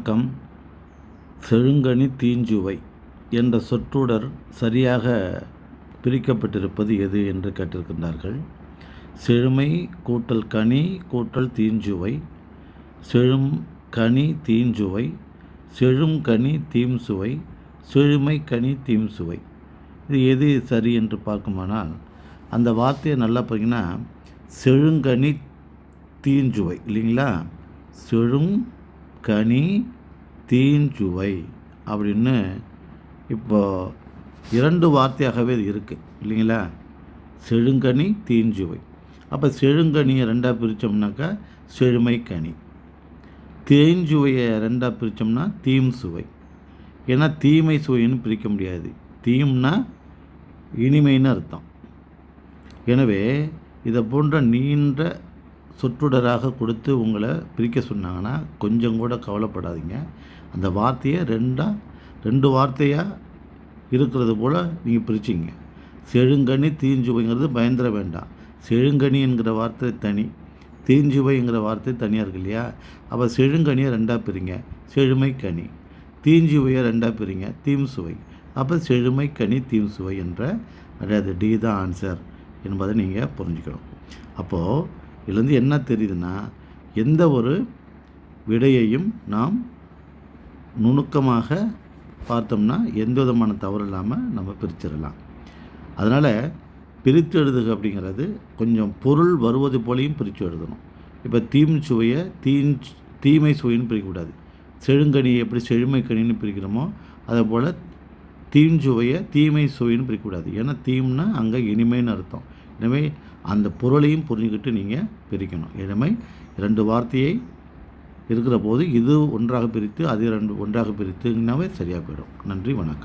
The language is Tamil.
வணக்கம். செழுங்கனி தீஞ்சுவை என்ற சொற்றொடர் சரியாக பிரிக்கப்பட்டிருப்பது எது என்று கேட்டிருக்கின்றார்கள். செழுமை கூட்டல் கனி கூட்டல் தீஞ்சுவை, செழும் கனி தீஞ்சுவை, செழும் கனி தீம்சுவை, செழுமை கனி தீம்சுவை. இது எது சரி என்று பார்க்குமானால், அந்த வார்த்தையை நல்லா பார்த்தீங்கன்னா செழுங்கனி தீஞ்சுவை இல்லைங்களா, செழும் கனி தீஞ்சுவை அப்படின்னு இப்போ இரண்டு வார்த்தையாகவே இது இருக்குது இல்லைங்களா, செழுங்கனி தீஞ்சுவை. அப்போ செழுங்கனியை ரெண்டாக பிரித்தோம்னாக்கா செழுமை கனி, தேஞ்சுவையை ரெண்டாக பிரித்தோம்னா தீம் சுவை. ஏன்னா தீமை சுவைன்னு பிரிக்க முடியாது, தீம்னா இனிமைன்னு அர்த்தம். எனவே இதை போன்ற நீண்ட சொற்றொடராக கொடுத்து உங்களை பிரிக்க சொன்னாங்கன்னா கொஞ்சம் கூட கவலைப்படாதீங்க. அந்த வார்த்தையை ரெண்டு வார்த்தையாக இருக்கிறது போல் நீங்கள் பிரிச்சிங்க. செழுங்கனி தீஞ்சுவைங்கிறது பயந்துட வேண்டாம். செழுங்கனி என்கிற வார்த்தை தனி, தீஞ்சுவைங்கிற வார்த்தை தனியாக இருக்கு இல்லையா. அப்போ செழுங்கனியை ரெண்டாக பிரிங்க, செழுமை கனி. தீஞ்சுவையை ரெண்டாக பிரிங்க, தீம் சுவை. அப்போ செழுமை கனி தீம் சுவை என்ற அது டி தான் ஆன்சர் என்பதை நீங்கள் புரிஞ்சுக்கணும். அப்போது இதுலேருந்து என்ன தெரியுதுன்னா, எந்த ஒரு விடையையும் நாம் நுணுக்கமாக பார்த்தோம்னா எந்த விதமான தவறு இல்லாமல் நம்ம பிரிச்சிடலாம். அதனால் பிரித்து எழுதுக அப்படிங்கிறது கொஞ்சம் பொருள் வருவது போலையும் பிரித்து எழுதணும். இப்போ தீம் சுவையை தீமை சுவைன்னு பிரிக்கக்கூடாது. செழுங்கனியை எப்படி செழுமை கனின்னு பிரிக்கிறோமோ அதே போல் தீஞ்சுவையை தீமை சுவைன்னு பிரிக்கக்கூடாது. ஏன்னா தீம்னா அங்கே இனிமைன்னு அர்த்தம். எனவே அந்த பொருளையும் புரிஞ்சுக்கிட்டு நீங்கள் பிரிக்கணும். எனவே இரண்டு வார்த்தையை இருக்கிற போது இது ஒன்றாக பிரித்து அது ஒன்றாக பிரித்துனாவே சரியாக போயிடும். நன்றி, வணக்கம்.